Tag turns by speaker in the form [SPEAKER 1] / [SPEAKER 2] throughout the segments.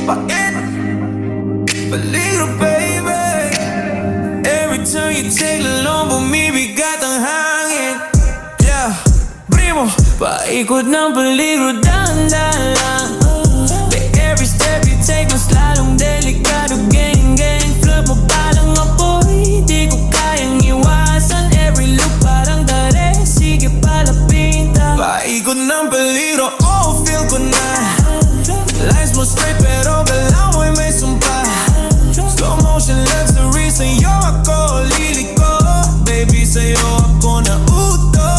[SPEAKER 1] Pa-ikot, Peligro baby. Every time you take lalong, bumibigat ang hangin. Yeah, Primo, pa-ikot ng peligro, dahan-dahan lang. Every step you take, mas lalong delikado. Geng Geng, Flirt mo palang apoy, di ko kayang iwasan. Every look parang dare, sige lapitan. Pa-ikot ng peligro, oh feel ko na. Lines mo straight pero galaw mo'y may sumpa. Slow motion luxury, sa'yo ako liliko. Baby, sa'yo ako nauuto.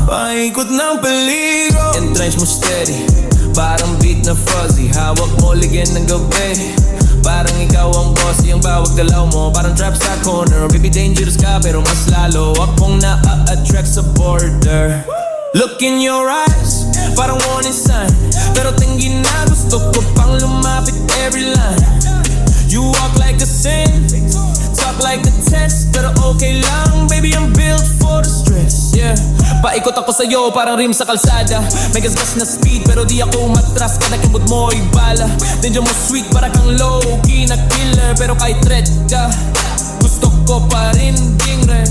[SPEAKER 1] Pa-ikot ng peligro, entrench mo steady, parang beat na fuzzy. Hawak mo, ligyan ng gabi, parang ikaw ang bossy. Ang bawat galaw mo, parang TraP sa corner. Baby, dangerous ka, pero mas lalo akong na-attract sa border. Look in your eyes, parang warning sign, pero tngina, gusto ko pang lumapit every line. You walk like a saint, talk like the test, pero okay lang, baby, I'm built for the stress. Yeah, paikot ako sa'yo, parang rim sa kalsada. May gasgas na speed, pero di ako umatras. Kada kimot mo, ibala. Danger mo sweet, para kang low-key na killer. Pero kahit threat ka, gusto ko pa rin ding re.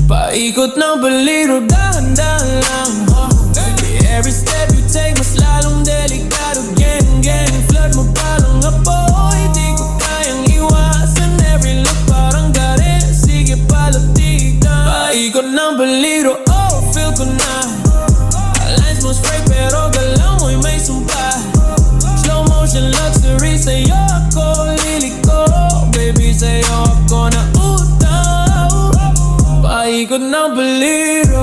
[SPEAKER 1] Paikot ng peligro, dahan-dahan lang. Every step you take, mas lalong delikado. Geng Geng, flirt mo palang apoy, di ko kayang iwasan. Every look parang dare, sige lapitan. Paikot ng peligro, oh feel ko na. Lines mo straight pero galaw mo'y may sumpa. Slow motion luxury, sa'yo ako liliko. Baby, sa'yo ako nauuto. Paikot ng peligro.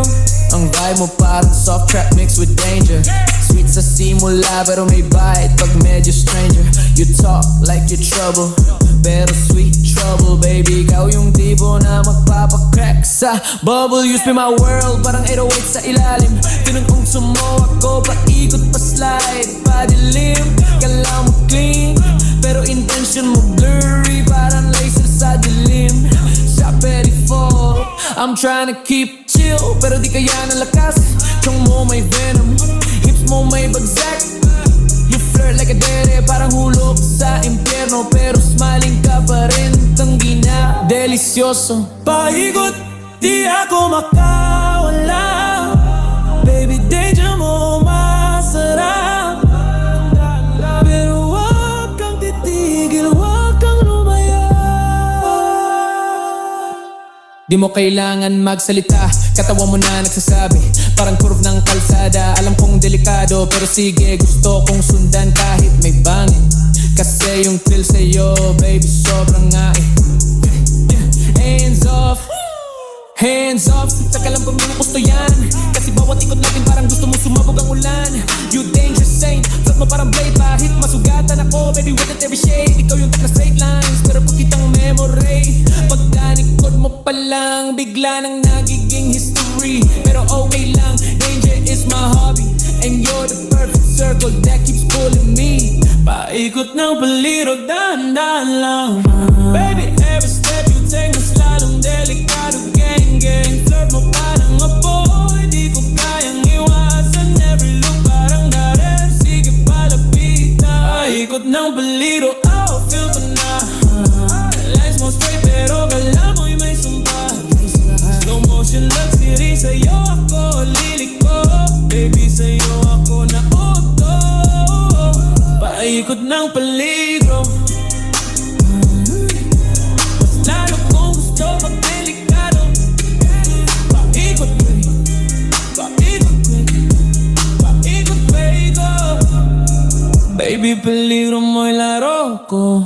[SPEAKER 1] Ang vibe mo parang soft trap mixed with danger. Sweet sa simula pero may bite pag medyo stranger. You talk like you're trouble, pero sweet trouble. Baby, ikaw yung tipo na magpapacrack sa bubble. You spin my world, parang 808 sa ilalim. Tinong kung sumo ako, paikot pa slide, padilim. Kala mo clean, pero intention mo blurry, parang laser sa dilim. Sa peripheral, I'm trying to keep chill, pero di kaya ng lakas. Chong mo may venom, hips mo may bagsak. You flirt like a dere, parang hulog sa impyerno, pero smiling ka pa rin, tngina, delisyoso. Paikot, di ako makawala. Baby, danger mo masarap, pero wag kang titigil, wag kang lumaya. Di mo kailangan magsalita, katawa mo na nagsasabi, parang curve ng kalsada. Alam kong delikado, pero sige, gusto kong sundan kahit may bangin. Kasi yung thrill sa'yo, baby, sobrang nga eh. Hands off, hands off. Saka lang kung yung gusto yan, kasi bawat ikot natin parang gusto mo sumabog ang ulan. You dangerous saint, flat mo parang blade, pahit masugatan ako, baby, with it every shade. Ikaw yung tak na straight lines, pero kung kitang memory, pagdanikod mo palang, bigla nang nagiging history. Pero okay lang, danger is my hobby, and you're the perfect circle that keeps pulling me. Paikot ng peligro, dahan-dahan lang. Baby, every step you take, mas lalong delikado. Geng Geng, flirt mo parang apoy, di ko kayang iwasan. Every look parang dare, sige lapitan. Paikot ng peligro, oh feel ko na. Lines mo straight pero galaw mo'y may sumpa. Slow motion luxury, sa'yo ako liliko. Baby, sa'yo ako nauuto. Paikot ng peligro, mas lalo kong gusto pag delikado. Paikot, paikot, paikot, paikot. Baby, peligro mo'y laro ko.